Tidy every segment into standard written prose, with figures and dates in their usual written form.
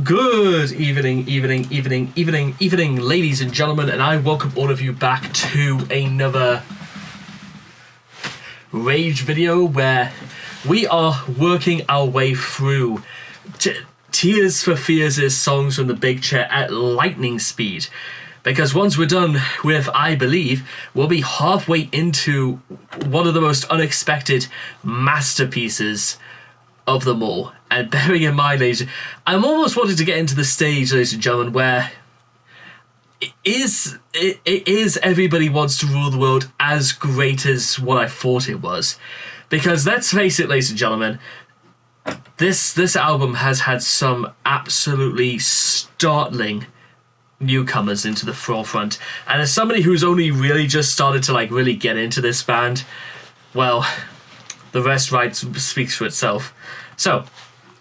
Good evening, ladies and gentlemen, and I welcome all of you back to another Rage video where we are working our way through Tears for Fears' songs from the big chair at lightning speed. Because once we're done with I Believe, we'll be halfway into one of the most unexpected masterpieces of them all. And bearing in mind, I'm almost wanting to get into the stage, ladies and gentlemen, where it is Everybody Wants to Rule the World as great as what I thought it was. Because let's face it, ladies and gentlemen, this album has had some absolutely startling newcomers into the forefront. And as somebody who's only really just started to really get into this band, well, the rest speaks for itself. So,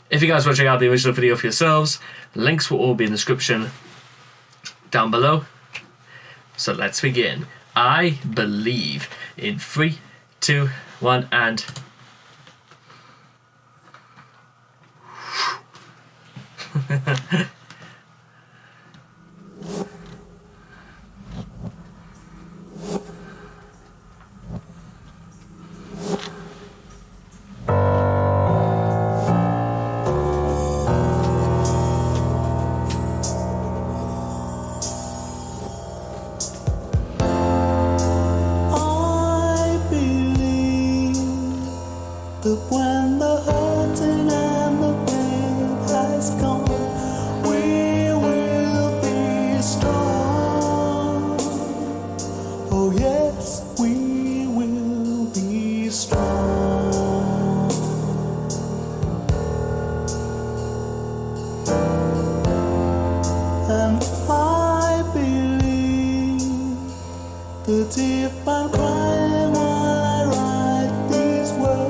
if you guys want to check out the original video for yourselves, links will all be in the description down below. So let's begin. I Believe in 3, 2, 1, and... But when the hurting and the pain has gone, we will be strong. Oh yes, we will be strong. And I believe that if I'm crying while I write these words,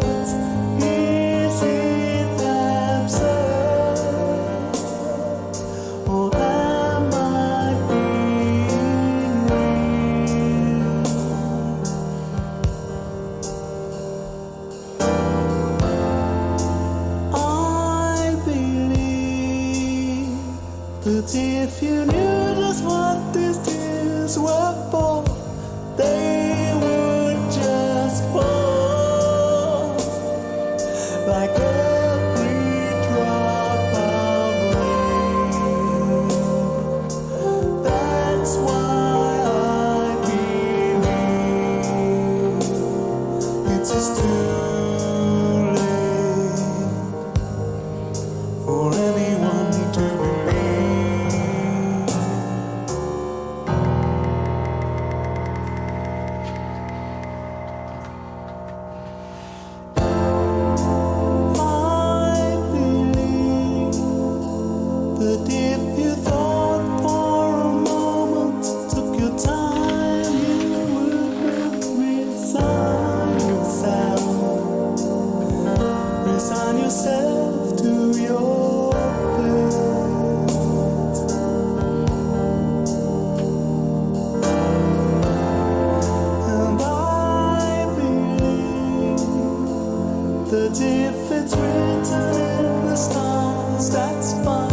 but if you knew just what these tears were for, they would just fall like every drop of rain. That's why I believe it is too late for anyone to believe. But if you thought for a moment, took your time, you would resign yourself to your fate. And I believe that if it's written in the stars, that's fine.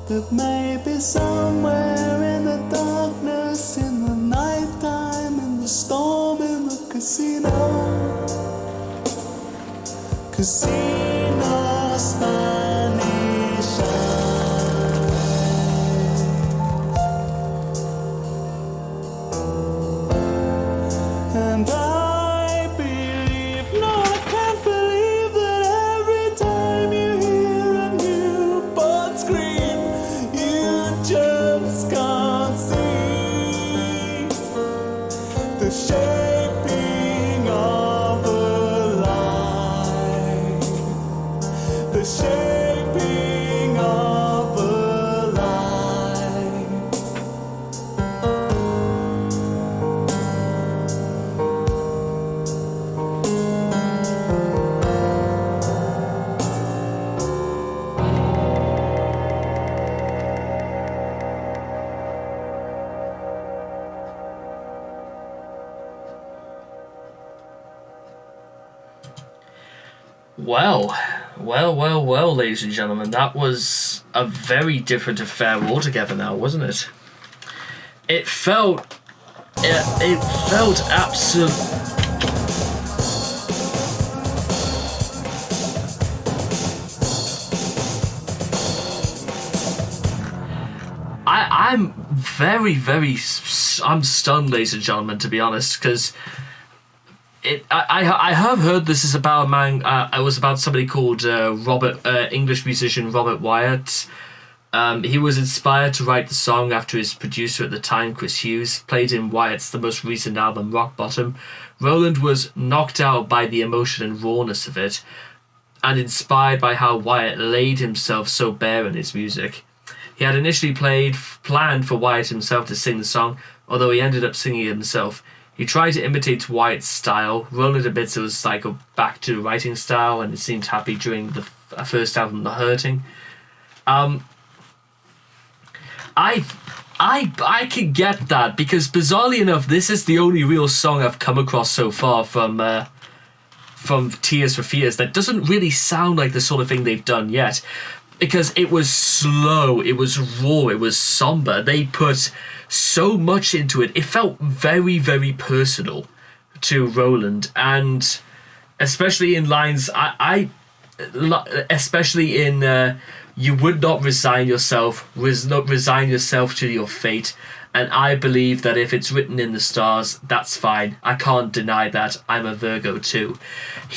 That maybe somewhere in the darkness, in the nighttime, in the storm, in the casino, casino Spanish and I believe, no, I can't believe that every time you hear a newborn scream, you just can't see the shaping of a line, the shaping of a line. Well, ladies and gentlemen, that was a very different affair altogether now, wasn't it? It felt absolute. I'm I'm stunned, ladies and gentlemen, to be honest, because I have heard this is about a man. It was about somebody called English musician Robert Wyatt. He was inspired to write the song after his producer at the time, Chris Hughes, played in Wyatt's the most recent album, Rock Bottom. Roland was knocked out by the emotion and rawness of it, and inspired by how Wyatt laid himself so bare in his music. He had initially planned for Wyatt himself to sing the song, although he ended up singing it himself. He tried to imitate Wyatt's style. Roland admits it was like a back to writing style, and it seemed happy during the first album, The Hurting. I can get that, because bizarrely enough, this is the only real song I've come across so far from Tears for Fears that doesn't really sound like the sort of thing they've done yet. Because it was slow, it was raw, it was somber. They put so much into it. It felt very, very personal to Roland, and especially in lines, especially in you would not resign yourself to your fate. And I believe that if it's written in the stars, that's fine. I can't deny that. I'm a Virgo too.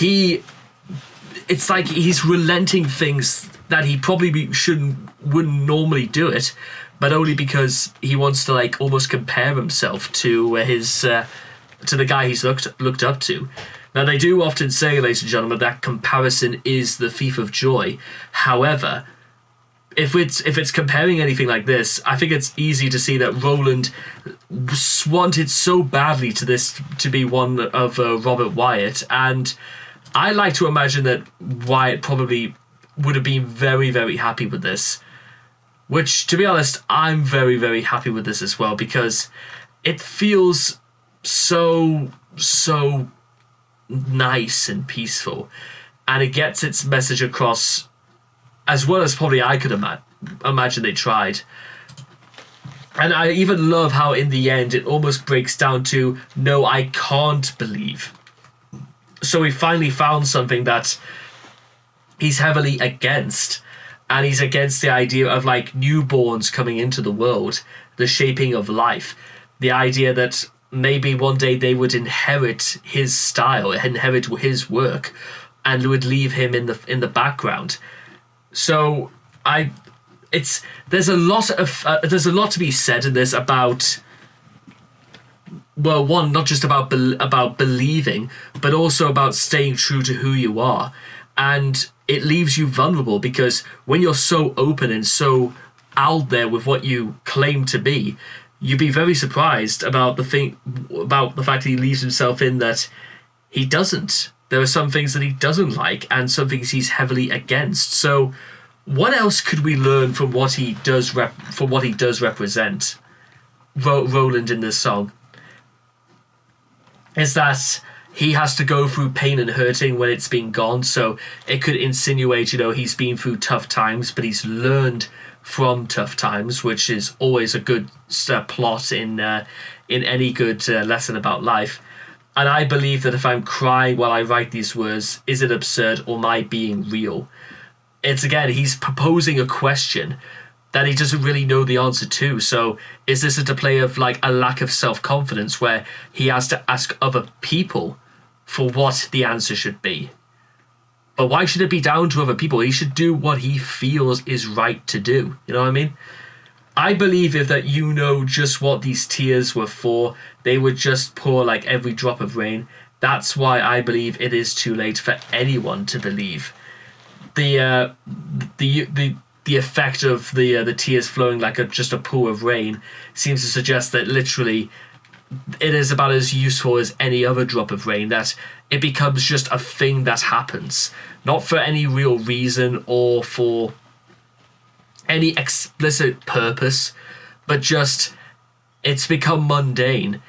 It's like he's relenting things that he probably wouldn't normally do it, but only because he wants to like almost compare himself to the guy he's looked up to. Now, they do often say, ladies and gentlemen, that comparison is the thief of joy. However, if it's comparing anything like this, I think it's easy to see that Roland wanted so badly to be one of Robert Wyatt, and I like to imagine that Wyatt probably would have been very, very happy with this. Which, to be honest, I'm very, very happy with this as well, because it feels so nice and peaceful, and it gets its message across as well as probably I could imagine they tried. And I even love how in the end it almost breaks down to, no, I can't believe. So we finally found something that he's heavily against, and he's against the idea of like newborns coming into the world, the shaping of life, the idea that maybe one day they would inherit his style, inherit his work, and would leave him in the background. So there's a lot to be said in this about, well, one, not just about believing, but also about staying true to who you are. And it leaves you vulnerable, because when you're so open and so out there with what you claim to be, you'd be very surprised about the fact that he leaves himself in that he doesn't. There are some things that he doesn't like, and some things he's heavily against. So what else could we learn from what he does represent, Roland, in this song? Is that he has to go through pain and hurting when it's been gone. So it could insinuate, he's been through tough times, but he's learned from tough times, which is always a good plot in any good lesson about life. And I believe that if I'm crying while I write these words, is it absurd or am I being real? It's again, he's proposing a question that he doesn't really know the answer to. So is this a display of like a lack of self-confidence where he has to ask other people for what the answer should be? But why should it be down to other people? He should do what he feels is right to do. You know what I mean? I believe if that you know just what these tears were for, they would just pour like every drop of rain. That's why I believe it is too late for anyone to believe. The effect of the tears flowing like just a pool of rain seems to suggest that literally it is about as useful as any other drop of rain, that it becomes just a thing that happens, not for any real reason or for any explicit purpose, but just it's become mundane,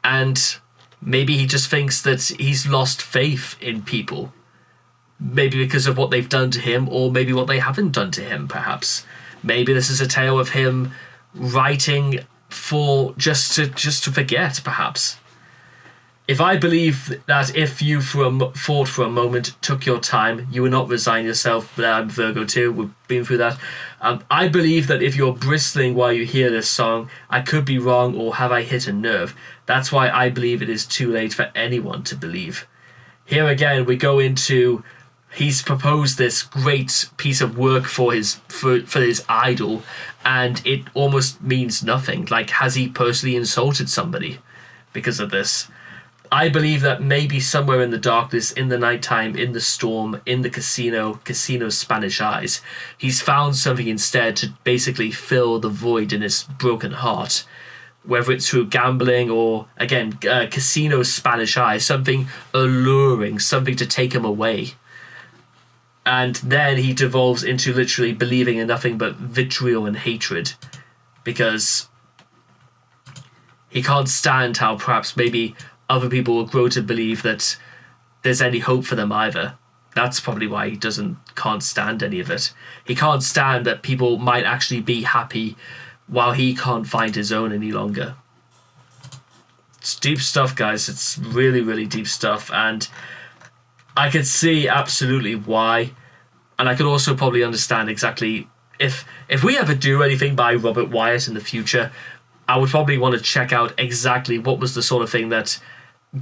and maybe he just thinks that he's lost faith in people, maybe because of what they've done to him, or maybe what they haven't done to him. Perhaps maybe this is a tale of him writing for just to forget. Perhaps if I believe that if you thought for a moment, took your time, you would not resign yourself. I'm Virgo too, we've been through that. I believe that if you're bristling while you hear this song, I could be wrong, or have I hit a nerve? That's why I believe it is too late for anyone to believe. Here again, we go into, he's proposed this great piece of work for his idol, and it almost means nothing. Like, has he personally insulted somebody because of this? I believe that maybe somewhere in the darkness, in the nighttime, in the storm, in the casino's Spanish eyes, he's found something instead to basically fill the void in his broken heart. Whether it's through gambling or, again, casino's Spanish eyes, something alluring, something to take him away. And then he devolves into literally believing in nothing but vitriol and hatred, because he can't stand how perhaps maybe other people will grow to believe that there's any hope for them either. That's probably why he can't stand any of it. He can't stand that people might actually be happy while he can't find his own any longer. It's deep stuff, guys. It's really, really deep stuff. And I could see absolutely why. And I could also probably understand exactly if we ever do anything by Robert Wyatt in the future, I would probably want to check out exactly what was the sort of thing that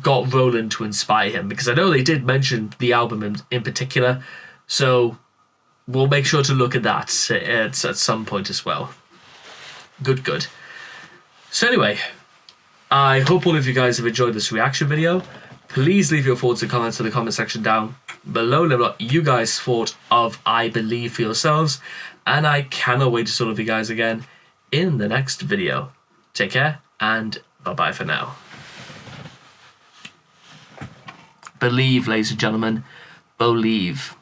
got Roland to inspire him, because I know they did mention the album in particular, so we'll make sure to look at that at some point as well. Good. So anyway, I hope all of you guys have enjoyed this reaction video. Please leave your thoughts and comments in the comment section down below. Let me know what you guys thought of I Believe for yourselves, and I cannot wait to see all of you guys again in the next video. Take care, and bye-bye for now. Believe, ladies and gentlemen, believe.